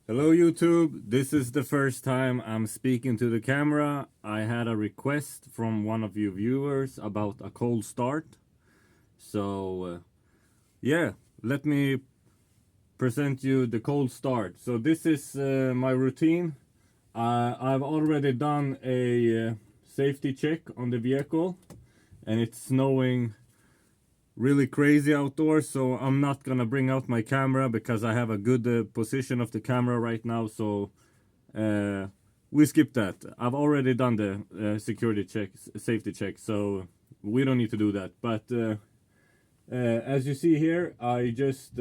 Hello YouTube, this is the first time I'm speaking to the camera. I had a request from one of you viewers about a cold start. So yeah, let me present you the cold start. So this is my routine. I've already done a safety check on the vehicle and it's snowing really crazy outdoors, so I'm not gonna bring out my camera because I have a good position of the camera right now, so we skip that. I've already done the security check, safety check, so we don't need to do that. But as you see here, I just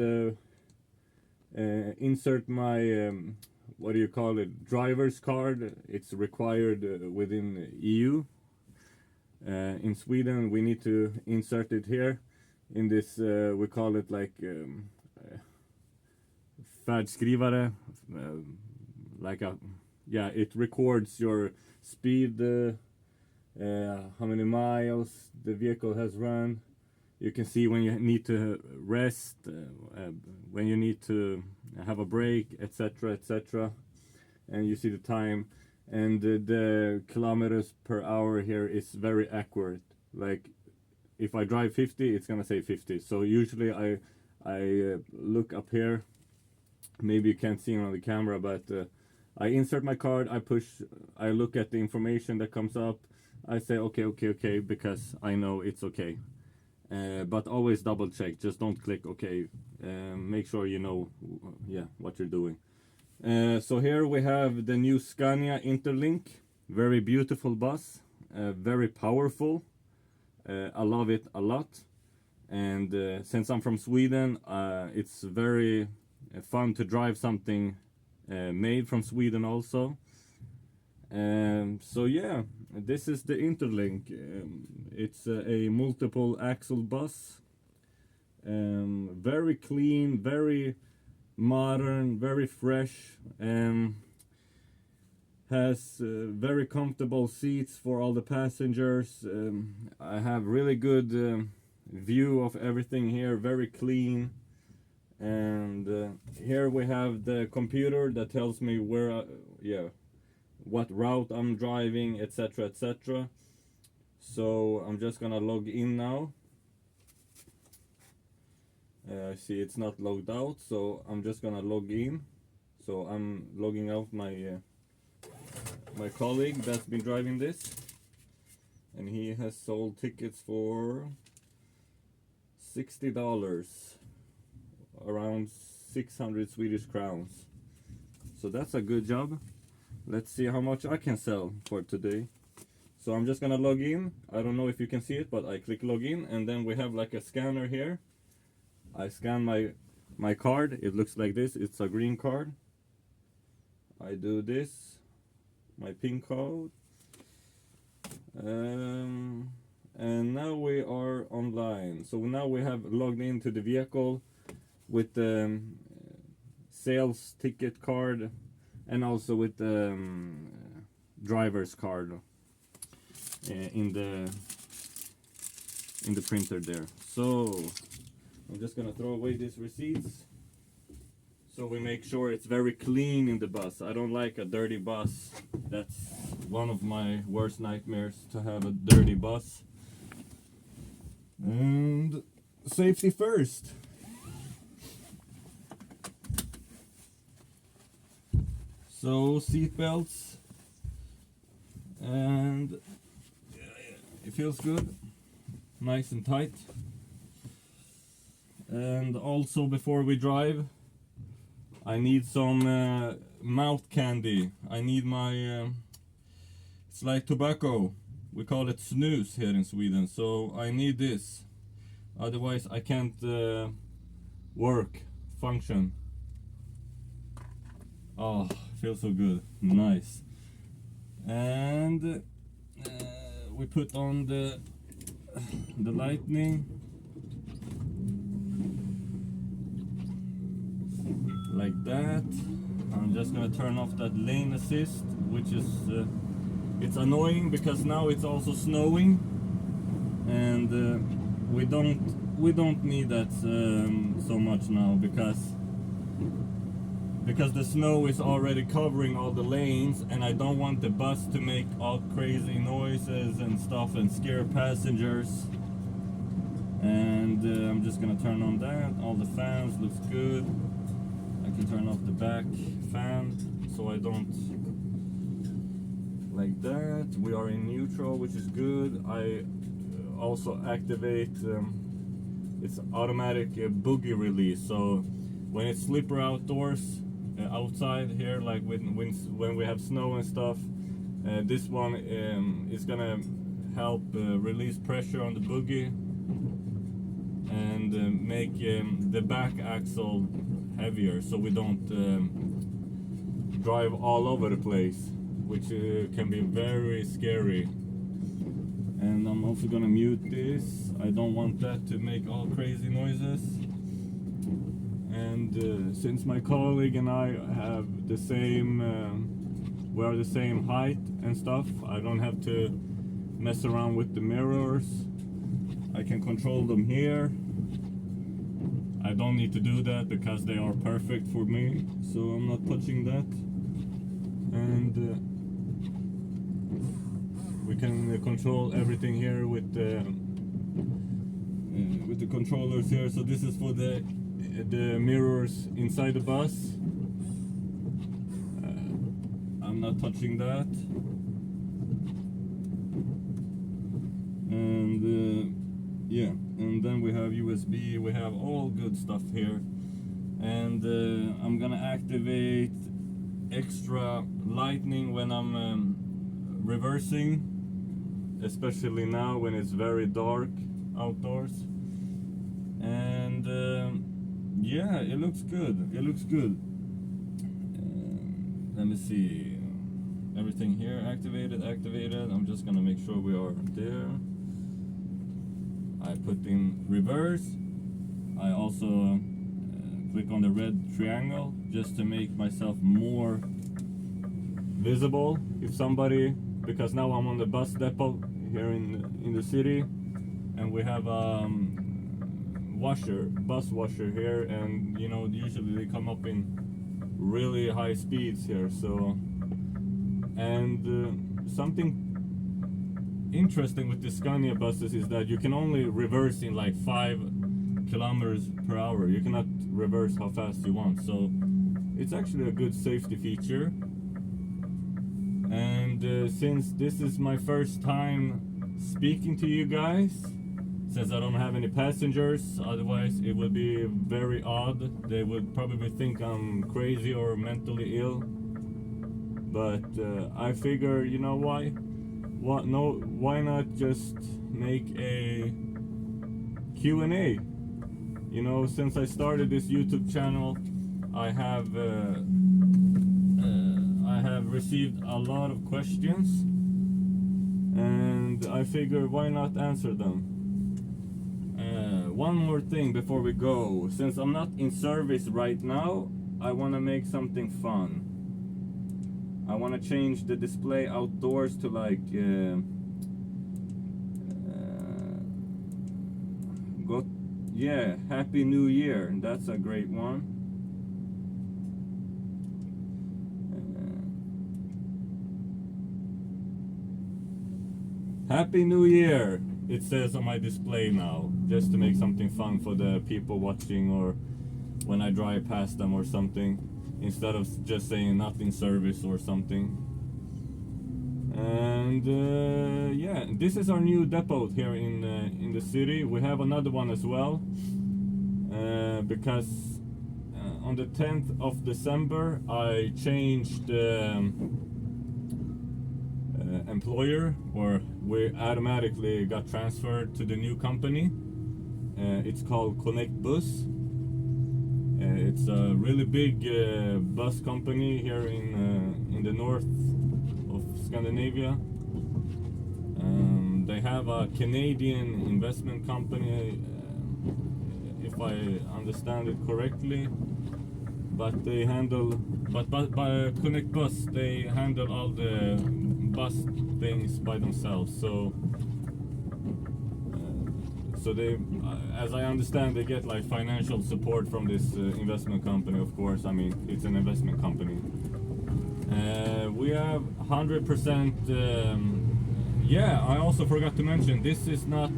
insert my what do you call it, driver's card. It's required within EU. In Sweden we need to insert it here in this we call it like färdskrivare, like a, yeah, it records your speed, how many miles the vehicle has run. You can see when you need to rest, when you need to have a break, etc, etc, and you see the time, and the kilometers per hour here is very accurate. Like if I drive 50, it's gonna say 50. So usually I look up here. Maybe you can't see it on the camera, but I insert my card, I look at the information that comes up. I say okay, because I know it's okay. But always double check. Just don't click okay. Make sure you know, yeah, what you're doing. So here we have the new Scania Interlink. Very beautiful bus. Very powerful. I love it a lot, and since I'm from Sweden, it's very fun to drive something made from Sweden also. So yeah, this is the Interlink. It's a multiple axle bus, very clean, very modern, very fresh, has very comfortable seats for all the passengers. I have really good view of everything here, very clean. And here we have the computer that tells me where what route I'm driving, etc, etc. So I'm just gonna log in now. I see it's not logged out, so I'm just gonna log in. So I'm logging out my colleague that's been driving this, and he has sold tickets for $60, around 600 Swedish crowns. So that's a good job. Let's see how much I can sell for today. So I'm just gonna log in. I don't know if you can see it, but I click login, and then we have like a scanner here. I scan my card. It looks like this. It's a green card. I do this, my PIN code, and now we are online. So now we have logged into the vehicle with the sales ticket card, and also with the driver's card in the printer there. So I'm just gonna throw away these receipts, so we make sure it's very clean in the bus. I don't like a dirty bus. That's one of my worst nightmares, to have a dirty bus. And safety first. So seat belts, and it feels good, nice and tight. And also, before we drive, I need some mouth candy. I need my it's like tobacco. We call it snus here in Sweden. So I need this. Otherwise I can't work, function. Oh, feels so good. Nice. And we put on the lightning. Like that. I'm just gonna turn off that lane assist, which is it's annoying because now it's also snowing, and we don't need that so much now, because because the snow is already covering all the lanes, and I don't want the bus to make all crazy noises and stuff and scare passengers. And I'm just gonna turn on that. All the fans looks good. I can turn off the back fan so I don't, like that. We are in neutral, which is good. I also activate it's automatic boogie release, so when it's slippery outdoors, outside here, like when we have snow and stuff, this one is gonna help release pressure on the boogie and make the back axle heavier, so we don't drive all over the place, which can be very scary. And I'm also gonna mute this. I don't want that to make all crazy noises. And since my colleague and I have the same, we're the same height and stuff, I don't have to mess around with the mirrors. I can control them here. I don't need to do that because they are perfect for me, so I'm not touching that. And we can control everything here with the controllers here. So this is for the mirrors inside the bus. I'm not touching that. And yeah, and then we have USB. We have all good stuff here. And I'm gonna activate extra lighting when I'm reversing, especially now when it's very dark outdoors. And yeah, it looks good. It looks good. Let me see. Everything here activated. I'm just gonna make sure we are there. I put in reverse. I also click on the red triangle just to make myself more visible. If somebody, because now I'm on the bus depot here in the city, and we have bus washer here, and you know, usually they come up in really high speeds here. So, and something interesting with the Scania buses is that you can only reverse in like 5 kilometers per hour. You cannot reverse how fast you want, so it's actually a good safety feature. And since this is my first time speaking to you guys, since I don't have any passengers, otherwise it would be very odd. They would probably think I'm crazy or mentally ill. But I figure, you know why? Why not just make a Q&A? You know, since I started this YouTube channel, I have received a lot of questions, and I figure why not answer them. One more thing before we go. Since I'm not in service right now, I want to make something fun. I want to change the display outdoors to like Happy New Year. That's a great one. Happy New Year, it says on my display now, just to make something fun for the people watching, or when I drive past them or something, instead of just saying not in service or something. And yeah, this is our new depot here in the city. We have another one as well, because on the 10th of December I changed employer, or we automatically got transferred to the new company. It's called Connect Bus. It's a really big bus company here in the north of Scandinavia. They have a Canadian investment company, if I understand it correctly, but they handle, but by Connect Bus, they handle all the bus things by themselves. So So they, as I understand, they get like financial support from this investment company. Of course, I mean it's an investment company. We have 100%. Yeah, I also forgot to mention this is not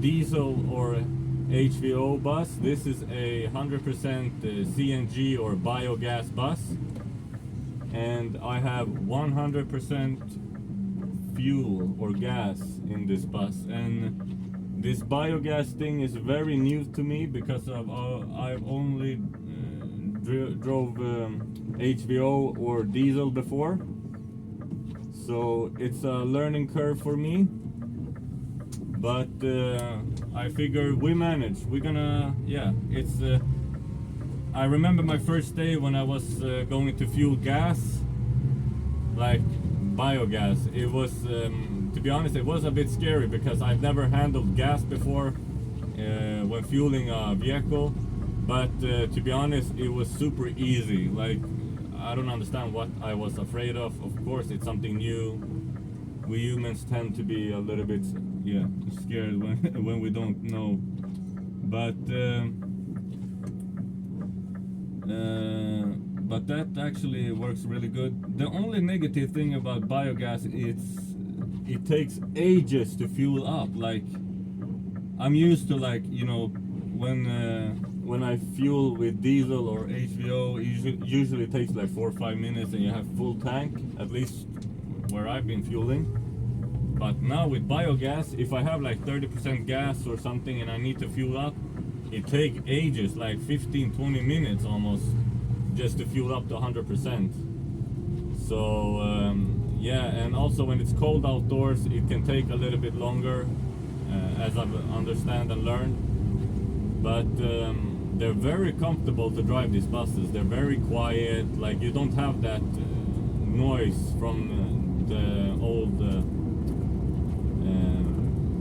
diesel or HVO bus. This is a 100% CNG or biogas bus, and I have 100% fuel or gas in this bus. And this biogas thing is very new to me because I've only drove HVO or diesel before, so it's a learning curve for me. But I figure we manage. We're gonna, yeah. It's. I remember my first day when I was going to fuel gas, like biogas. It was, to be honest, it was a bit scary because I've never handled gas before when fueling a vehicle. But to be honest, it was super easy. Like, I don't understand what I was afraid of. Of course, it's something new. We humans tend to be a little bit, yeah, scared when we don't know. But that actually works really good. The only negative thing about biogas is it takes ages to fuel up. Like, I'm used to, like, you know, when I fuel with diesel or HVO, it usually takes like 4 or 5 minutes and you have full tank, at least where I've been fueling. But now with biogas, if I have like 30% gas or something and I need to fuel up, it takes ages, like 15-20 minutes almost, just to fuel up to 100%. So yeah, and also when it's cold outdoors, it can take a little bit longer, as I understand and learned. But they're very comfortable to drive, these buses. They're very quiet. Like, you don't have that noise from the old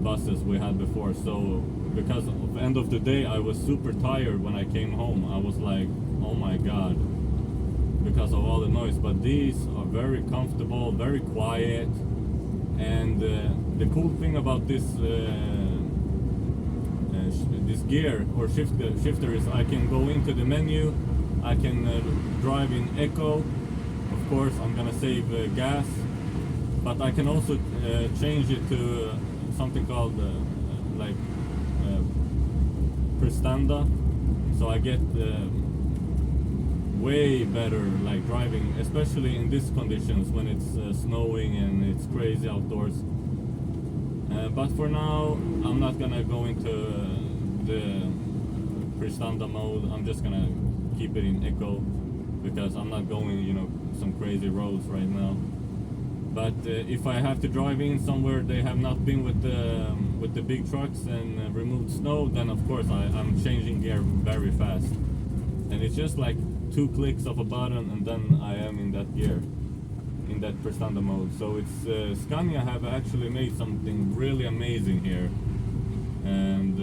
buses we had before. So because at the end of the day I was super tired when I came home. I was like, oh my god, because of all the noise. But these are very comfortable, very quiet. And the cool thing about this this gear or shifter is I can go into the menu, I can drive in eco. Of course I'm gonna save gas, but I can also change it to something called like prestanda, so I get way better like driving, especially in these conditions when it's snowing and it's crazy outdoors. But for now I'm not gonna go into the prestanda mode. I'm just gonna keep it in eco because I'm not going, you know, some crazy roads right now. But if I have to drive in somewhere they have not been with the big trucks and removed snow, then of course I'm changing gear very fast. And it's just like 2 clicks of a button and then I am in that gear, in that prestanda mode. So it's Scania have actually made something really amazing here. And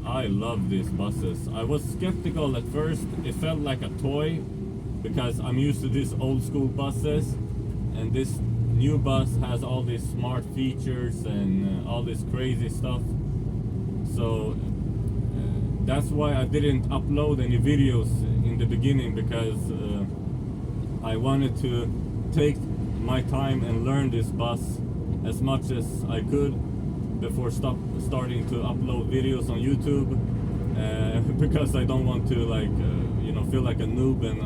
I love these buses. I was skeptical at first. It felt like a toy because I'm used to these old school buses, and this new bus has all these smart features and all this crazy stuff. So that's why I didn't upload any videos in the beginning, because I wanted to take my time and learn this bus as much as I could before starting to upload videos on YouTube, because I don't want to like you know, feel like a noob and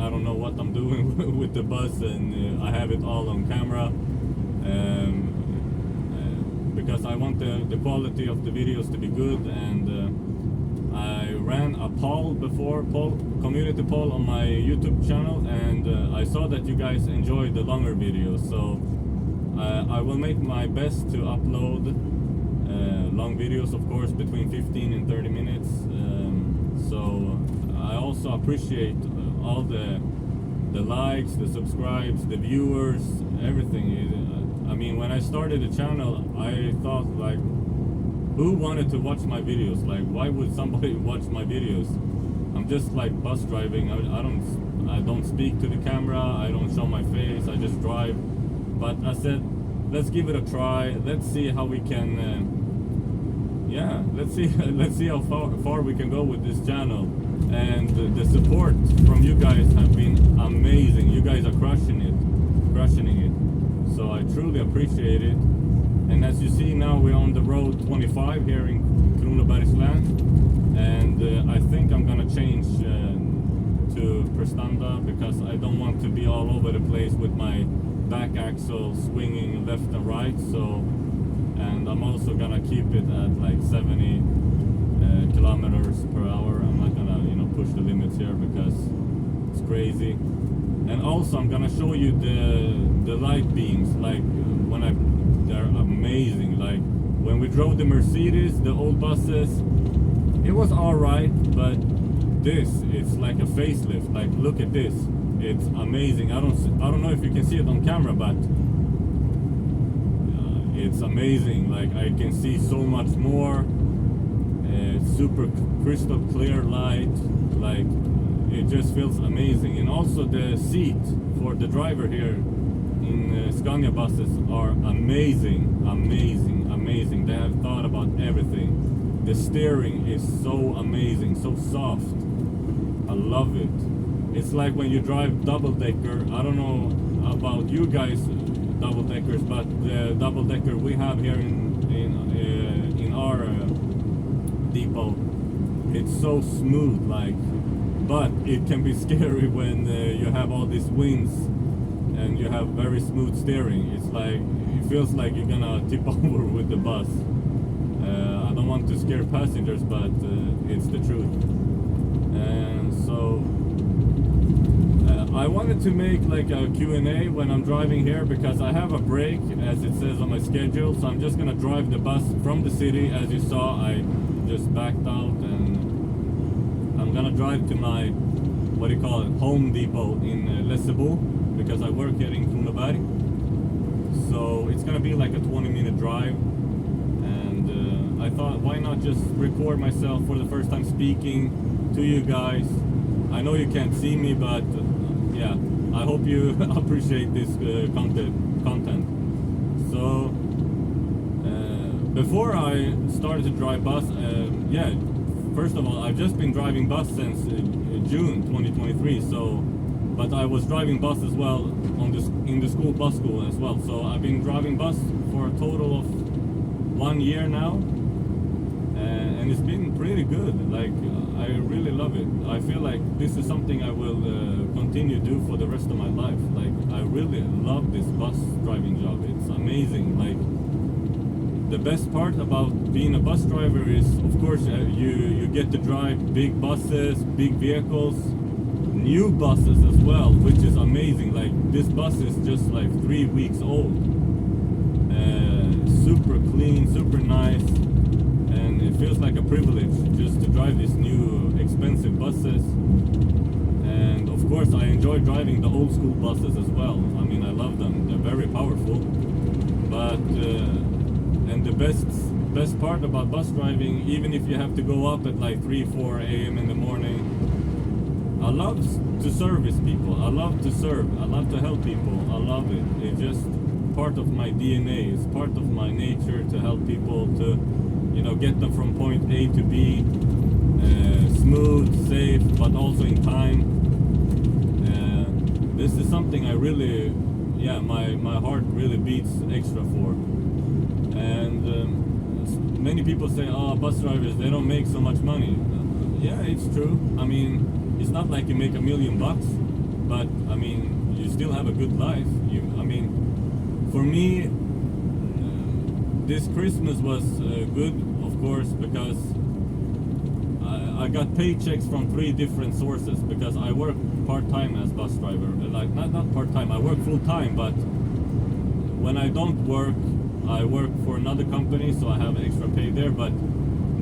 I don't know what I'm doing with the bus, and I have it all on camera, because I want the quality of the videos to be good. And I ran a community poll on my YouTube channel, and I saw that you guys enjoyed the longer videos, so I will make my best to upload long videos, of course, between 15 and 30 minutes. So I also appreciate all the likes, the subscribes, the viewers, everything. I mean, when I started the channel, I thought like, who wanted to watch my videos? Like, why would somebody watch my videos? I'm just like bus driving. I don't speak to the camera. I don't show my face. I just drive. But I said, let's give it a try. Let's see how we can, yeah, let's see let's see how far we can go with this channel. And the support from you guys have been amazing. You guys are crushing it. So I truly appreciate it. And as you see now, we're on the road 25 here in Kronobergsland, and I think I'm gonna change to Prestanda because I don't want to be all over the place with my back axle swinging left and right. So, and I'm also gonna keep it at like 70 kilometers per hour. I'm not gonna, you know, push the limits here because it's crazy. And also I'm gonna show you the light beams, like they're amazing. Like when we drove the Mercedes, the old buses, it was alright, but this, it's like a facelift. Like look at this, it's amazing. I don't know if you can see it on camera, but it's amazing. Like I can see so much more. Super crystal clear light, like it just feels amazing. And also the seat for the driver here in Scania buses are amazing. They have thought about everything. The steering is so amazing, so soft. I love it. It's like when you drive double-decker. I don't know about you guys double-deckers, but the double-decker we have here in our depot, it's so smooth, like, but it can be scary when you have all these winds and you have very smooth steering. It's like, it feels like you're gonna tip over with the bus. I don't want to scare passengers, but it's the truth. And so I wanted to make like a Q&A when I'm driving here because I have a break, as it says on my schedule. So I'm just gonna drive the bus from the city. As you saw, I just backed out, and I'm gonna drive to my, what do you call it, home depot in Lessebo, because I work here in Kronoberg. So it's gonna be like a 20-minute drive, and I thought, why not just record myself for the first time speaking to you guys. I know you can't see me, but yeah, I hope you appreciate this content. So before I started to drive bus, yeah, first of all, I've just been driving bus since June 2023. So, but I was driving bus as well in the school, bus school as well. So I've been driving bus for a total of 1 year now, and it's been pretty good. Like I really love it. I feel like this is something I will continue to do for the rest of my life. Like I really love this bus driving job. It's amazing. Like the best part about being a bus driver is, of course, you get to drive big buses, big vehicles, new buses as well, which is amazing. Like this bus is just like 3 weeks old. Super clean, super nice, and it feels like a privilege just to drive these new expensive buses. And of course I enjoy driving the old school buses as well. I mean, I love them. They're very powerful. But and the best part about bus driving, even if you have to go up at like 3-4 a.m. in the morning, I love to service people. I love to serve. I love to help people. I love it. It's just part of my DNA. It's part of my nature to help people, to, you know, get them from point A to B, smooth, safe, but also in time. This is something I really, yeah, my heart really beats extra for. And many people say, oh, bus drivers, they don't make so much money. Yeah, it's true. I mean, it's not like you make $1 million, but I mean, you still have a good life. I mean, for me, this Christmas was good, of course, because I got paychecks from 3 different sources, because I work part-time as bus driver. Like, not part-time, I work full-time, but when I don't work, I work for another company, so I have extra pay there. But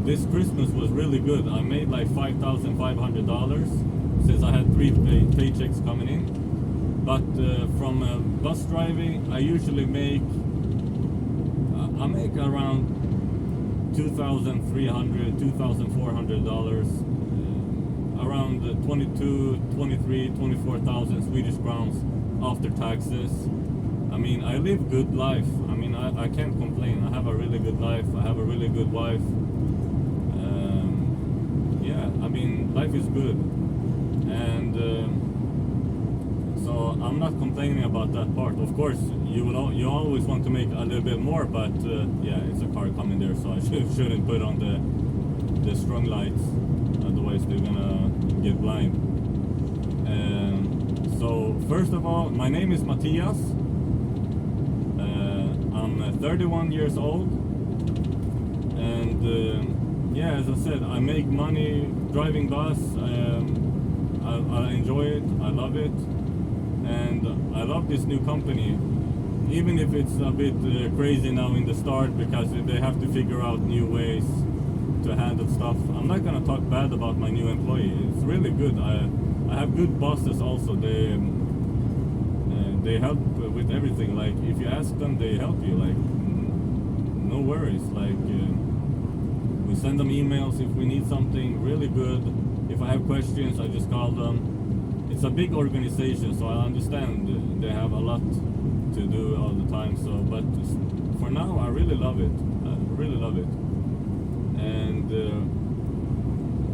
this Christmas was really good. I made like $5,500 since I had 3 paychecks coming in. But from bus driving, I usually make around $2,300, $2,400, around 24,000 Swedish crowns after taxes. I mean, I live good life. I mean, I can't complain. I have a really good life. I have a really good wife. yeah, I mean, life is good, and so I'm not complaining about that part. Of course, you always want to make a little bit more, but yeah, it's a car coming there, so I shouldn't put on the strong lights, otherwise they're gonna get blind. So first of all, my name is Matthias. I'm 31 years old, and yeah, as I said, I make money driving bus. I enjoy it, I love it, and I love this new company, even if it's a bit crazy now in the start because they have to figure out new ways to handle stuff. I'm not gonna talk bad about my new employee. It's really good. I have good bosses also. They help with everything. Like if you ask them, they help you. Like no worries. Like we send them emails if we need something. Really good. If I have questions, I just call them. It's a big organization, so I understand they have a lot to do all the time. So, but for now, I really love it. I really love it. And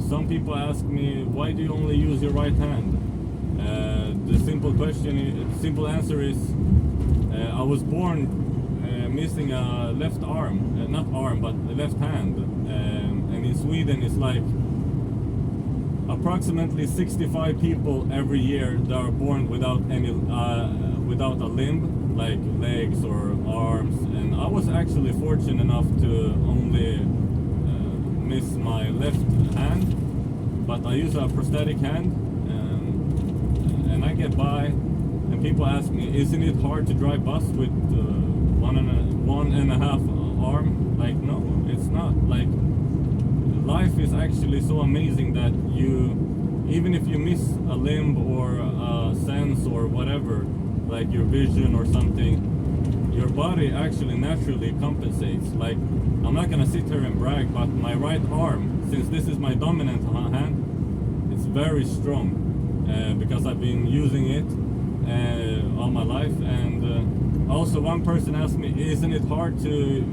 some people ask me, why do you only use your right hand? The simple answer is, I was born missing a left arm, not arm, but a left hand. And in Sweden, it's like approximately 65 people every year that are born without any, without a limb, like legs or arms. And I was actually fortunate enough to only miss my left hand, but I use a prosthetic hand, and I get by. And people ask me, isn't it hard to drive bus with one and a half arm? Like, no, it's not. Like, life is actually so amazing that even if you miss a limb or a sense or whatever, like your vision or something, your body actually naturally compensates. Like, I'm not gonna sit here and brag, but my right arm, since this is my dominant hand, it's very strong because I've been using it all my life. And also, one person asked me, isn't it hard to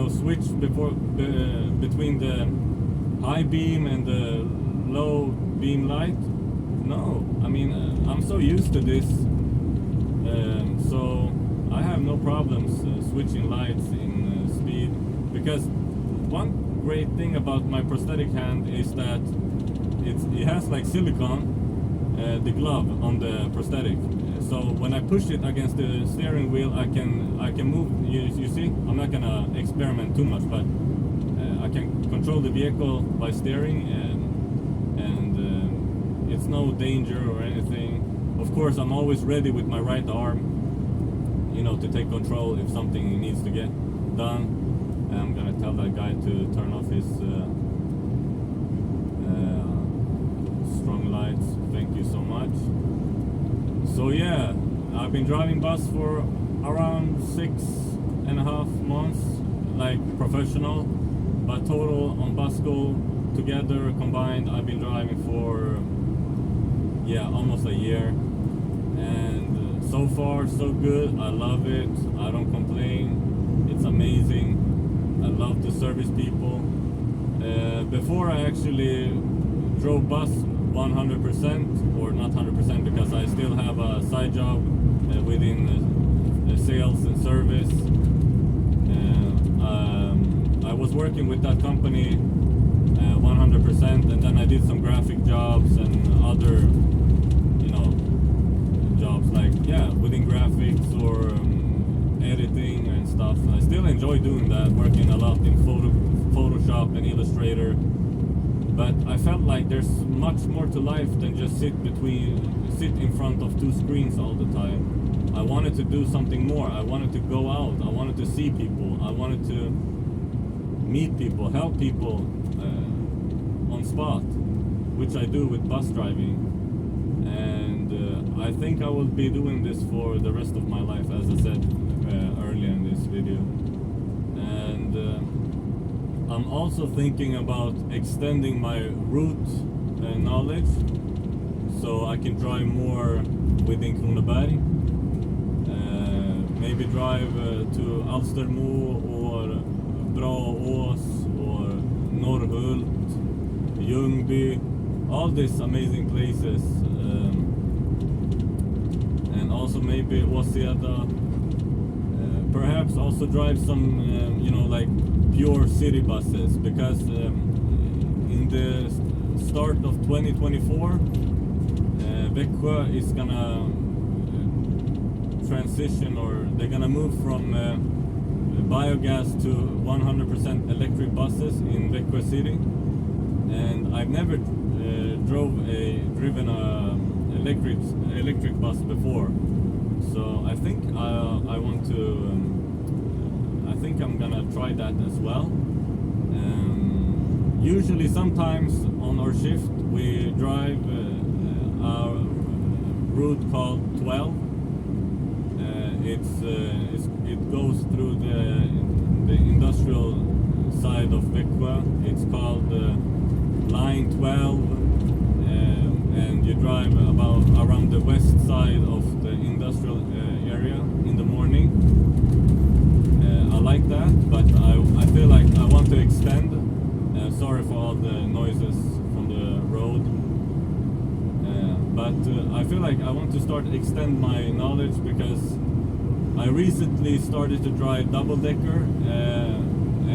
switch between the high beam and the low beam light? No, I mean, I'm so used to this, so I have no problems switching lights in speed, because one great thing about my prosthetic hand is that it has like silicone, the glove on the prosthetic. So when I push it against the steering wheel, I can move. You see, I'm not gonna experiment too much, but I can control the vehicle by steering, and it's no danger or anything. Of course, I'm always ready with my right arm, to take control if something needs to get done. And I'm gonna tell that guy to turn off his strong lights. Thank you so much. So yeah, I've been driving bus for around 6.5 months, like professional, but total on bus school together combined, I've been driving for almost a year, and so far so good. I love it. I don't complain. It's amazing. I love to service people. Before I actually drove bus 100%, or not 100% because I still have a side job within sales and service. I was working with that company 100%, and then I did some graphic jobs and other jobs like within graphics or editing and stuff. I still enjoy doing that, working a lot in Photoshop and Illustrator, but I felt like there's much more to life than just sit in front of two screens all the time. I wanted to do something more. I wanted to go out. I wanted to see people. I wanted to meet people, help people on spot, which I do with bus driving. And I think I will be doing this for the rest of my life, as I said earlier in this video. And I'm also thinking about extending my route knowledge, so I can drive more within Kronoberg. Maybe drive to Alstermo or Braås or Norrhult. Ljungby, all these amazing places, and also maybe Åseda. Perhaps also drive some, like pure city buses, because in the start of 2024, Växjö is gonna transition, or they're gonna move from biogas to 100% electric buses in Växjö city. And I've never driven a electric bus before, so I think I want to. I think I'm gonna try that as well. Usually, sometimes on our shift, we drive a route called 12. It goes through the industrial side of Växjö. It's called Line 12, and you drive about around the west side of the industrial area in the morning. I like that, but I feel like I want to extend. Sorry for all the noises from the road, but I feel like I want to extend my knowledge, because I recently started to drive double-decker,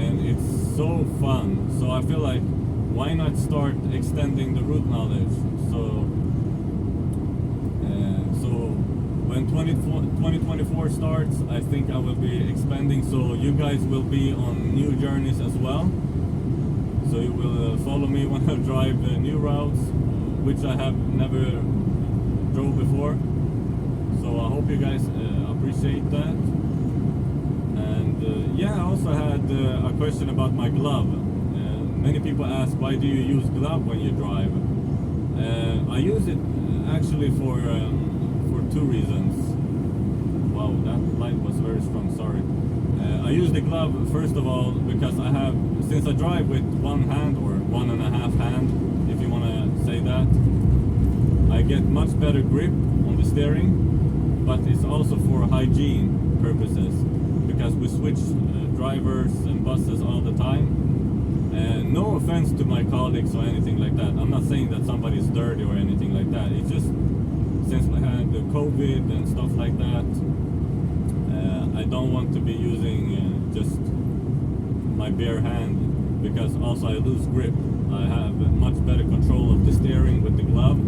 and it's so fun. So I feel like, why not start extending the route knowledge? So when 2024 starts, I think I will be expanding, so you guys will be on new journeys as well. So you will follow me when I drive new routes, which I have never drove before. So I hope you guys appreciate that. And I also had a question about my glove. Many people ask, why do you use glove when you drive? I use it actually for 2 reasons. Wow, that light was very strong, sorry. I use the glove, first of all, because since I drive with one hand, or 1.5 hand, if you want to say that, I get much better grip on the steering, but it's also for hygiene purposes, because we switch drivers and buses all the time. And no offense to my colleagues or anything like that. I'm not saying that somebody's dirty or anything like that. It's just, since we had the COVID and stuff like that, I don't want to be using just my bare hand, because also I lose grip. I have much better control of the steering with the glove.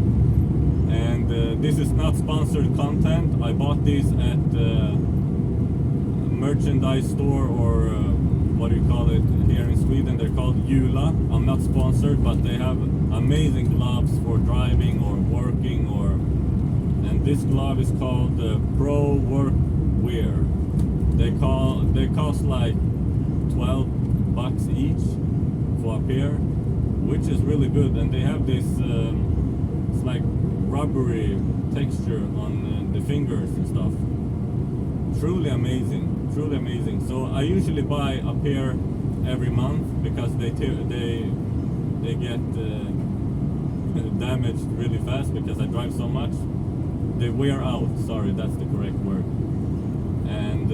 And this is not sponsored content. I bought these at merchandise store, or what do you call it here in Sweden? They're called Jula. I'm not sponsored, but they have amazing gloves for driving or working, and this glove is called Pro Work Wear. They cost like $12 each for a pair, which is really good. And they have this it's like rubbery texture on the fingers and stuff. Truly amazing. So I usually buy a pair every month, because they get damaged really fast, because I drive so much. They wear out. Sorry, that's the correct word. And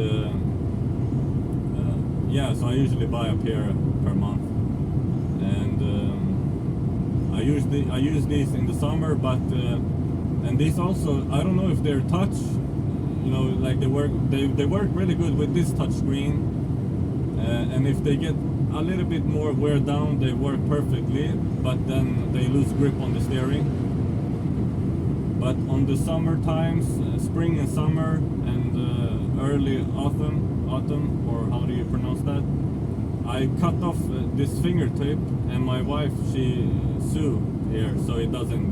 so I usually buy a pair per month. And I use these in the summer, but and these also, I don't know if they're touch. Like they work really good with this touch screen, and if they get a little bit more wear down, they work perfectly, but then they lose grip on the steering. But on the summer times, spring and summer, and early autumn, or how do you pronounce that, I cut off this fingertip, and my wife, she sewed here so it doesn't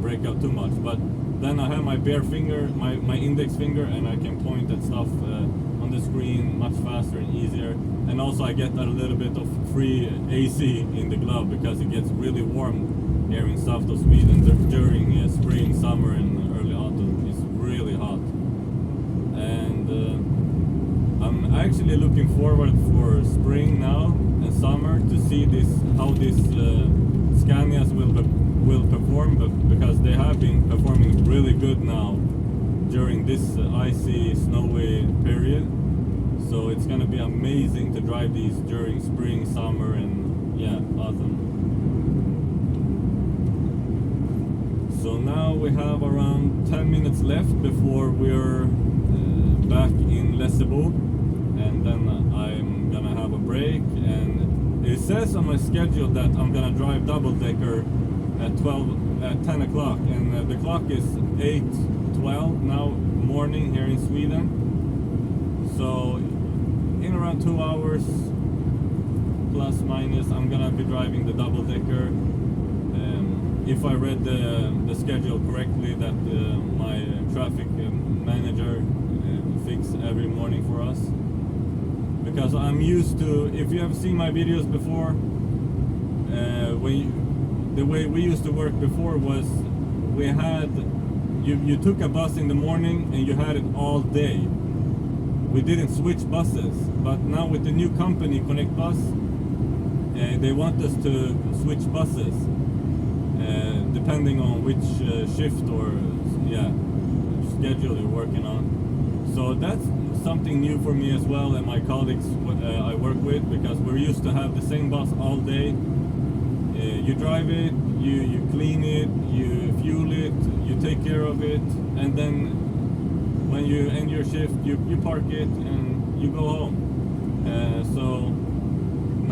break out too much. But then I have my bare finger, my index finger, and I can point at stuff on the screen much faster and easier. And also I get a little bit of free AC in the glove, because it gets really warm here in south of Sweden during spring, summer, and early autumn. It's really hot. And I'm actually looking forward for spring now and summer to see how this Scanias will perform, because they have been performing really good now during this icy, snowy period. So it's gonna be amazing to drive these during spring, summer, and autumn. So now we have around 10 minutes left before we're back in Lessebo, and then I'm gonna have a break. And it says on my schedule that I'm gonna drive double-decker at 10 o'clock, and the clock is 8:12 now morning here in Sweden. So in around 2 hours plus minus, I'm gonna be driving the double-decker. If I read the schedule correctly that my traffic manager fix every morning for us, because I'm used to, if you have seen my videos before, the way we used to work before was we had you took a bus in the morning and you had it all day. We didn't switch buses, but now with the new company Connect Bus, they want us to switch buses depending on which shift or schedule you're working on. So that's something new for me as well, and my colleagues I work with, because we're used to have the same bus all day. You drive it, you clean it, you fuel it, you take care of it, and then when you end your shift, you park it and you go home. So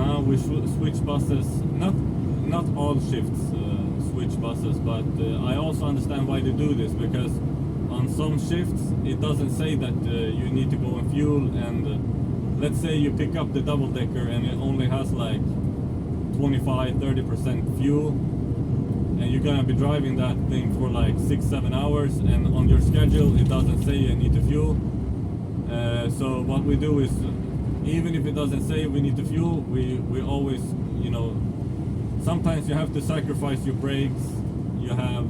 now we switch buses, not all shifts switch buses, but I also understand why they do this, because on some shifts it doesn't say that you need to go and fuel, and let's say you pick up the double-decker and it only has like 25-30% fuel, and you're gonna be driving that thing for like 6-7 hours, and on your schedule it doesn't say you need to fuel. So what we do is, even if it doesn't say we need to fuel, we always, sometimes you have to sacrifice your brakes, you have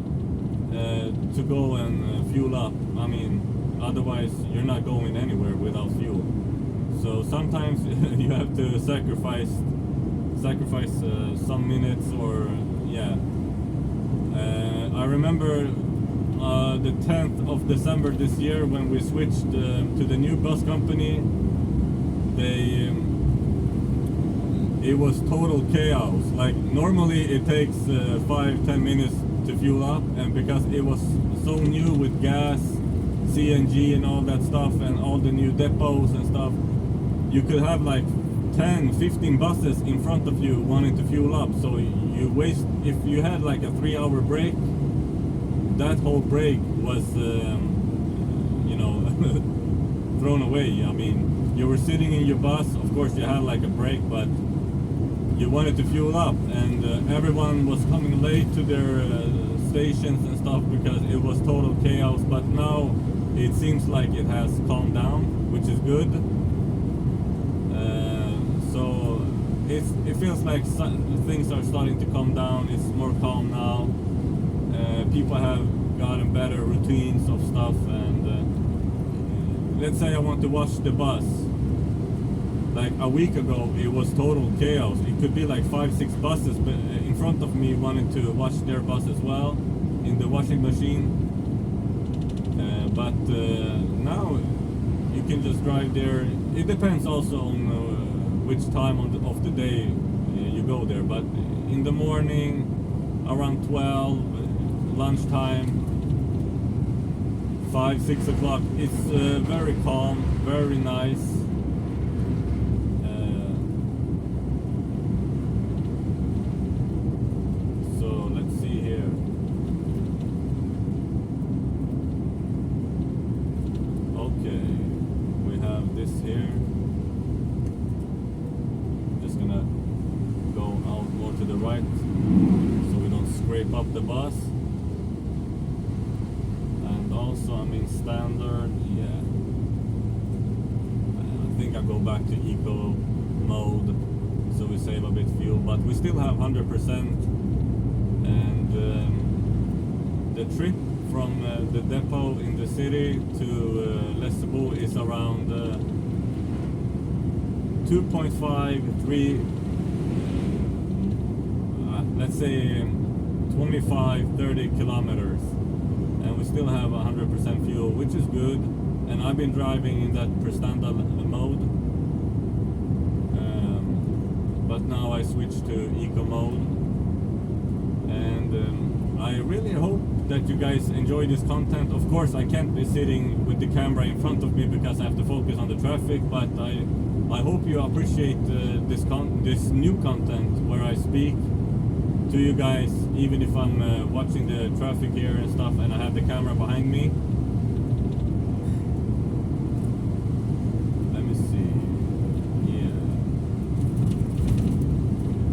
to go and fuel up. I mean, otherwise you're not going anywhere without fuel. So sometimes you have to sacrifice some minutes, or I remember the 10th of December this year, when we switched to the new bus company, it was total chaos. Like normally it takes 5-10 minutes to fuel up, and because it was so new with gas, CNG and all that stuff, and all the new depots and stuff, you could have like 10-15 buses in front of you wanting to fuel up. So you waste, if you had like a 3-hour break, that whole break was thrown away. I mean, you were sitting in your bus, of course you had like a break, but you wanted to fuel up, and everyone was coming late to their stations and stuff because it was total chaos. But now it seems like it has calmed down, which is good. So it feels like things are starting to calm down. It's more calm now. People have gotten better routines of stuff, and let's say I want to watch the bus. Like a week ago, it was total chaos. It could be like 5-6 buses in front of me wanting to watch their bus as well in the washing machine. But now you can just drive there. It depends also on which time of the day you go there. But in the morning, around 12, lunchtime, 5-6 o'clock, it's very calm, very nice. So let's see here. Okay, we have this here. Just gonna go out more to the right so we don't scrape up the bus. And also, I mean, standard, yeah. I think I go back to eco mode so we save a bit fuel, but we still have 100%. And the trip from the depot in the city to Lessebo is around 2.5-3, let's say 25-30 kilometers, and we still have 100% fuel, which is good. And I've been driving in that prestanda mode, but now I switched to eco mode, and I really hope that you guys enjoy this content. Of course, I can't be sitting with the camera in front of me because I have to focus on the traffic, but I hope you appreciate this new content where I speak to you guys, even if I'm watching the traffic here and stuff and I have the camera behind me. Let me see. Yeah,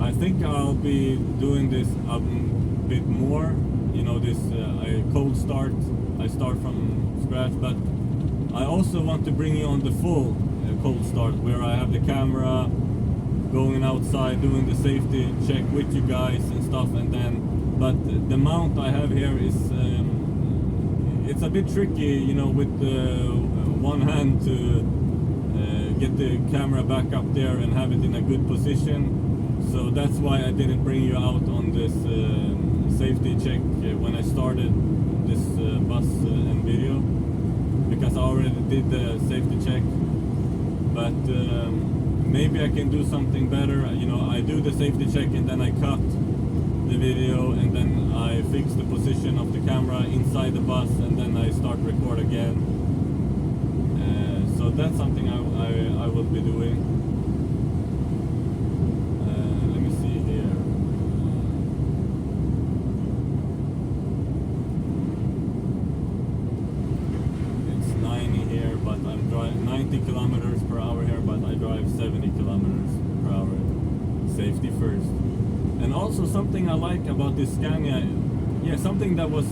I think I'll be doing this a bit more. You know, this I cold start, I start from scratch, but I also want to bring you on the full cold start where I have the camera going outside, doing the safety check with you guys and stuff, and then, but the mount I have here is it's a bit tricky, you know, with one hand to get the camera back up there and have it in a good position. So that's why I didn't bring you out on this safety check when I started this bus and video, because I already did the safety check. But maybe I can do something better. You know, I do the safety check and then I cut the video and then I fix the position of the camera inside the bus and then I start record again. So that's something I will be doing. Let me see here. It's 90 here, but I'm driving 90 kilometers per hour here, but I drive 70 kilometers per hour. Safety first. And also something I like about this Scania, yeah, something that was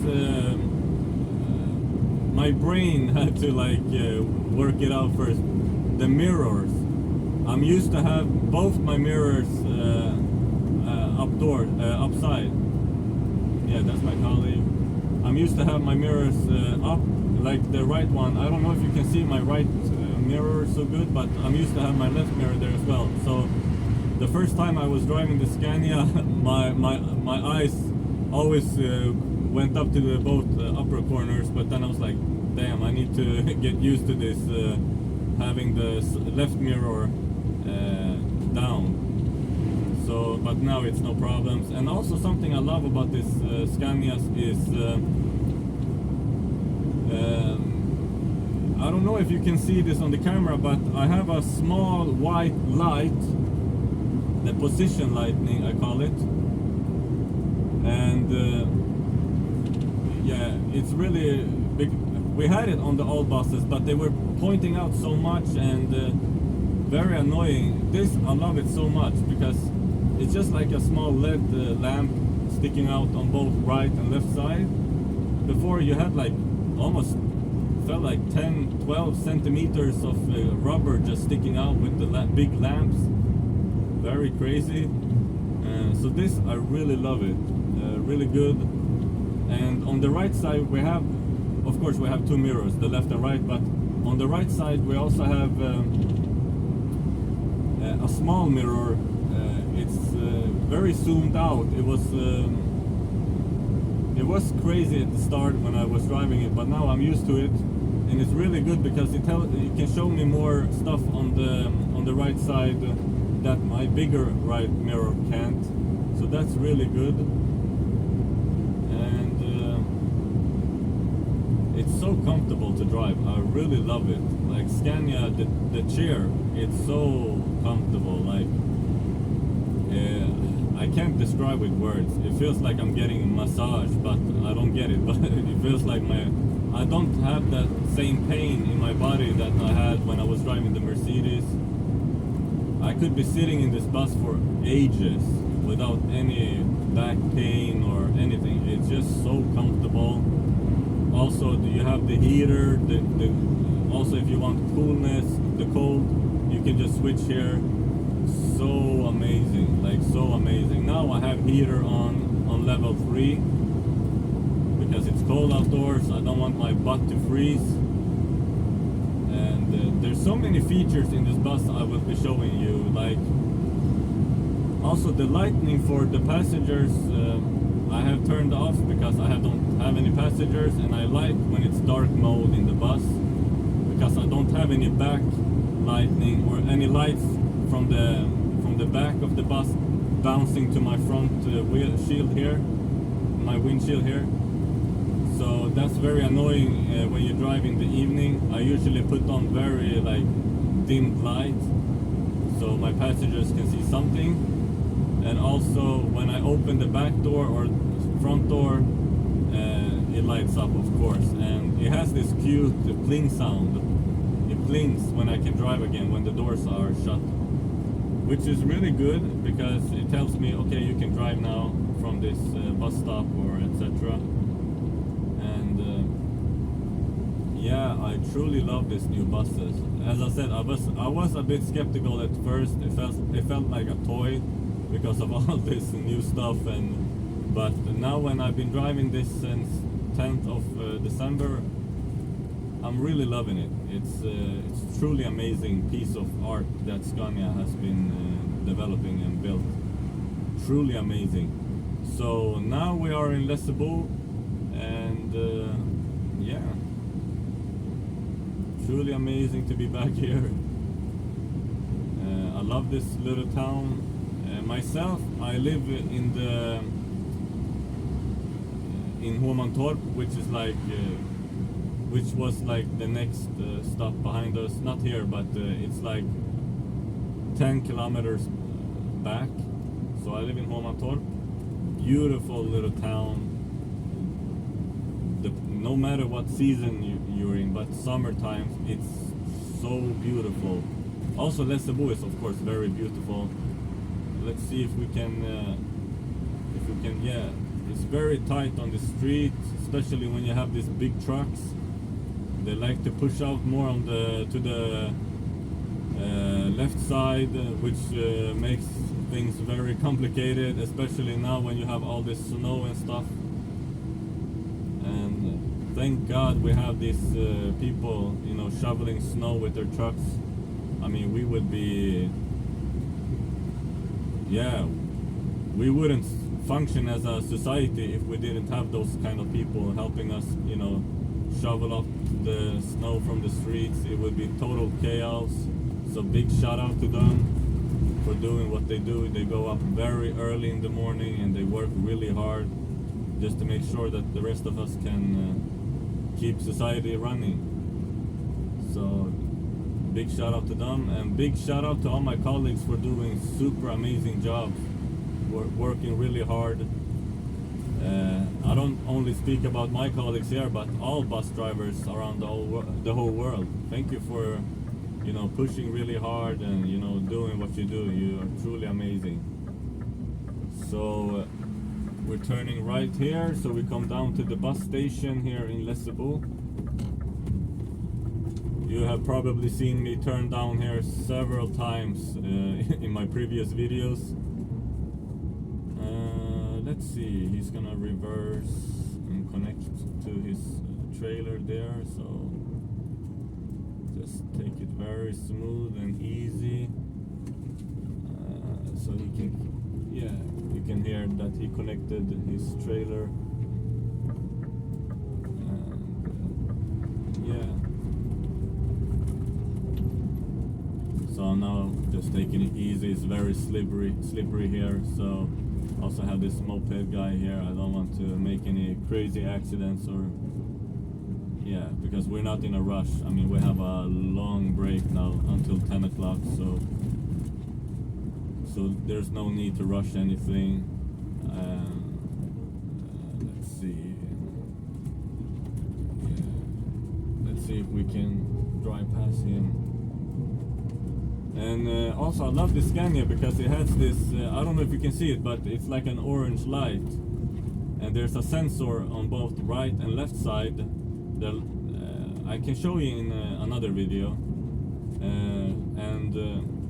my brain had to like work it out first. The mirrors. I'm used to have both my mirrors upside. Yeah, that's my colleague. I'm used to have my mirrors up, like the right one. I don't know if you can see my right mirror so good, but I'm used to have my left mirror there as well. So the first time I was driving the Scania, my eyes always went up to the both upper corners, but then I was like, damn, I need to get used to this, having the left mirror down. So, but now it's no problems. And also something I love about this Scanias is I don't know if you can see this on the camera, but I have a small white light, the position lighting I call it, and yeah, it's really big. We had it on the old buses, but they were pointing out so much and very annoying. This, I love it so much because it's just like a small LED lamp sticking out on both right and left side. Before you had like almost felt like 10-12 centimeters of rubber just sticking out with the big lamps. Very crazy. So this, I really love it. Really good. And on the right side we have, of course, we have two mirrors, the left and right, but on the right side we also have a small mirror. It's very zoomed out. It was crazy at the start when I was driving it, but now I'm used to it, and it's really good because it can show me more stuff on the right side that my bigger right mirror can't. So that's really good. And it's so comfortable to drive. I really love it. Like Scania, the chair, it's so comfortable. Like I can't describe with words. It feels like I'm getting a massage, but I don't get it. But it feels like I don't have that same pain in my body that I had when I was driving the Mercedes. I could be sitting in this bus for ages without any back pain or anything. It's just so comfortable. Also, you have the heater. Also, if you want coolness, the cold, you can just switch here. So amazing, like so amazing. Now I have heater on level 3 because it's cold outdoors. I don't want my butt to freeze. And there's so many features in this bus I will be showing you. Like also the lighting for the passengers, I have turned off because I don't have any passengers, and I like when it's dark mode in the bus because I don't have any back lighting or any lights from the back of the bus bouncing to my front windshield here, So that's very annoying when you drive in the evening. I usually put on very like dimmed light so my passengers can see something. And also when I open the back door or front door, it lights up, of course, and it has this cute pling sound. It plings when I can drive again when the doors are shut, which is really good because it tells me, okay, you can drive now from this bus stop or etc. And yeah, I truly love these new buses. As I said, I was a bit skeptical at first. It felt like a toy because of all this new stuff, but now when I've been driving this since 10th of December, I'm really loving it. It's truly amazing piece of art that Scania has been developing and built. Truly amazing. So now we are in Lessebo, and yeah, truly amazing to be back here. I love this little town. Myself, I live in Håmantorp, which is like which was like the next stop behind us. Not here, but it's like 10 kilometers back. So I live in Håmantorp. Beautiful little town. No matter what season you're in, but summertime it's so beautiful. Also Lessebo is of course very beautiful. Let's see if we can yeah, it's very tight on the street, especially when you have these big trucks. They like to push out more on to the left side, which makes things very complicated, especially now when you have all this snow and stuff. And thank God we have these people, you know, shoveling snow with their trucks. I mean, we would be, yeah, we wouldn't function as a society if we didn't have those kind of people helping us, you know, shovel up the snow from the streets. It would be total chaos. So big shout out to them for doing what they do. They go up very early in the morning and they work really hard just to make sure that the rest of us can keep society running. So big shout out to them, and big shout out to all my colleagues for doing super amazing jobs. Working really hard. I don't only speak about my colleagues here, but all bus drivers around the whole world. Thank you for, you know, pushing really hard and, you know, doing what you do. You are truly amazing. So we're turning right here, so we come down to the bus station here in Lessebo. You have probably seen me turn down here several times in my previous videos. Let's see, he's gonna reverse and connect to his trailer there, so just take it very smooth and easy, so he can, yeah, you can hear that he connected his trailer, and yeah, so I'm now just taking it easy. It's very slippery here, so also have this moped guy here. I don't want to make any crazy accidents, or yeah, because we're not in a rush. I mean, we have a long break now until 10 o'clock, so there's no need to rush anything. Let's see. Yeah. Let's see if we can drive past him. And also I love the Scania because it has this, I don't know if you can see it, but it's like an orange light. And there's a sensor on both right and left side. I can show you in another video. And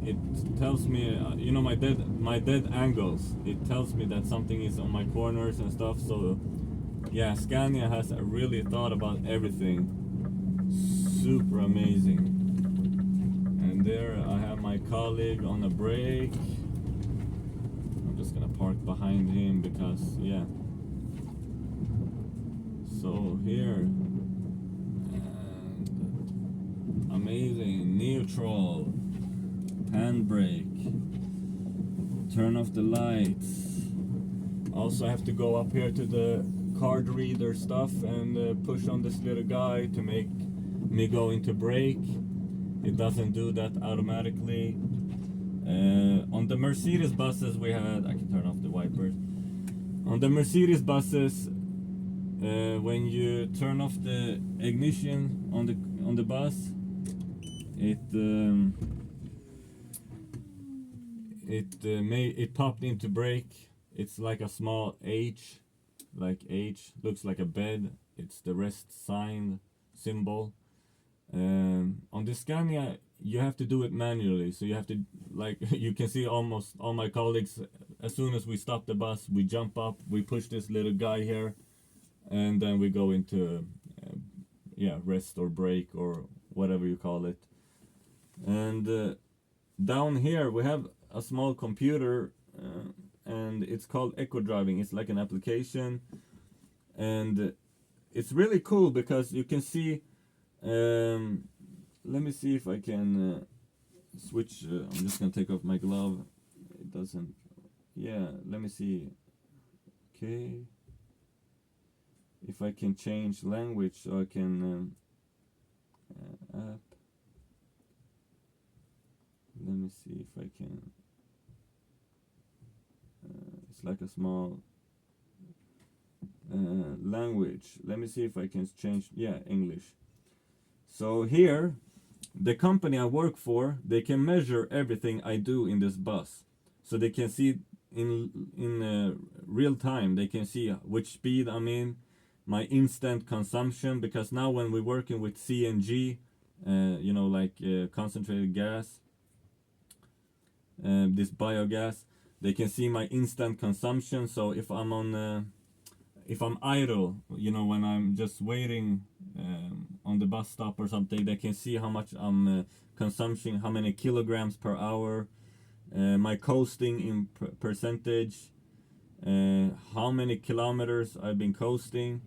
it tells me, you know, my dead angles. It tells me that something is on my corners and stuff. So yeah, Scania has really thought about everything. Super amazing. And there I have my colleague on a break. I'm just gonna park behind him because, yeah. So here, and amazing, neutral, handbrake, turn off the lights. Also I have to go up here to the card reader stuff and push on this little guy to make me go into brake. It doesn't do that automatically. On the Mercedes buses we had, I can turn off the wipers. On the Mercedes buses, when you turn off the ignition on the bus, it popped into brake. It's like a small H, looks like a bed. It's the rest sign symbol. On the Scania you have to do it manually, so you have to, like, you can see almost all my colleagues, as soon as we stop the bus, we jump up, we push this little guy here, and then we go into rest or brake or whatever you call it. And down here we have a small computer, and it's called Eco Driving. It's like an application, and it's really cool because you can see, let me see if I can switch. I'm just gonna take off my glove. It doesn't, let me see. Okay, if I can change language so I can app. Let me see if I can. It's like a small language. Let me see if I can change. English. So here, the company I work for, they can measure everything I do in this bus. So they can see in real time. They can see which speed I'm in, my instant consumption, because now when we're working with CNG, concentrated gas, this biogas, they can see my instant consumption. So if I'm on if I'm idle, when I'm just waiting on the bus stop or something, they can see how much I'm consuming, how many kilograms per hour, my coasting in percentage, how many kilometers I've been coasting,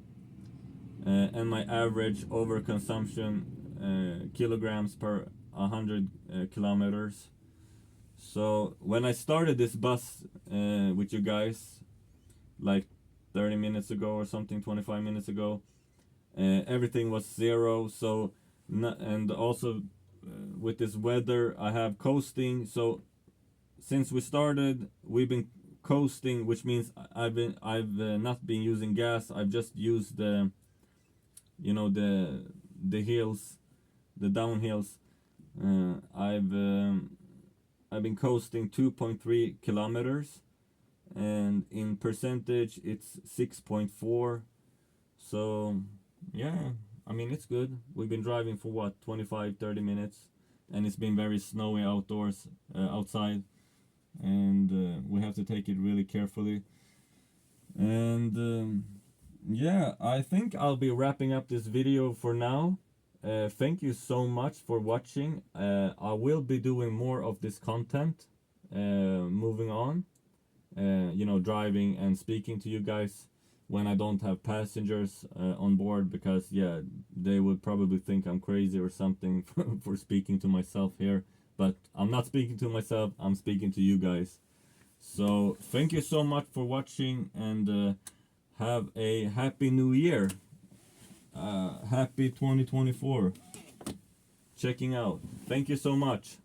and my average overconsumption kilograms per 100 kilometers. So when I started this bus with you guys, like 30 minutes ago or something, 25 minutes ago, everything was zero. So and also with this weather I have coasting. So since we started, we've been coasting, which means I've not been using gas. I've just used the hills, the downhills. I've been coasting 2.3 kilometers, and in percentage it's 6.4. So I mean, it's good. We've been driving for what, 25-30 minutes, and it's been very snowy outside, and we have to take it really carefully. And I think I'll be wrapping up this video for now. Thank you so much for watching. I will be doing more of this content moving on, driving and speaking to you guys when I don't have passengers on board, because they would probably think I'm crazy or something for speaking to myself here. But I'm not speaking to myself, I'm speaking to you guys. So thank you so much for watching, and have a happy new year. Happy 2024. Checking out. Thank you so much.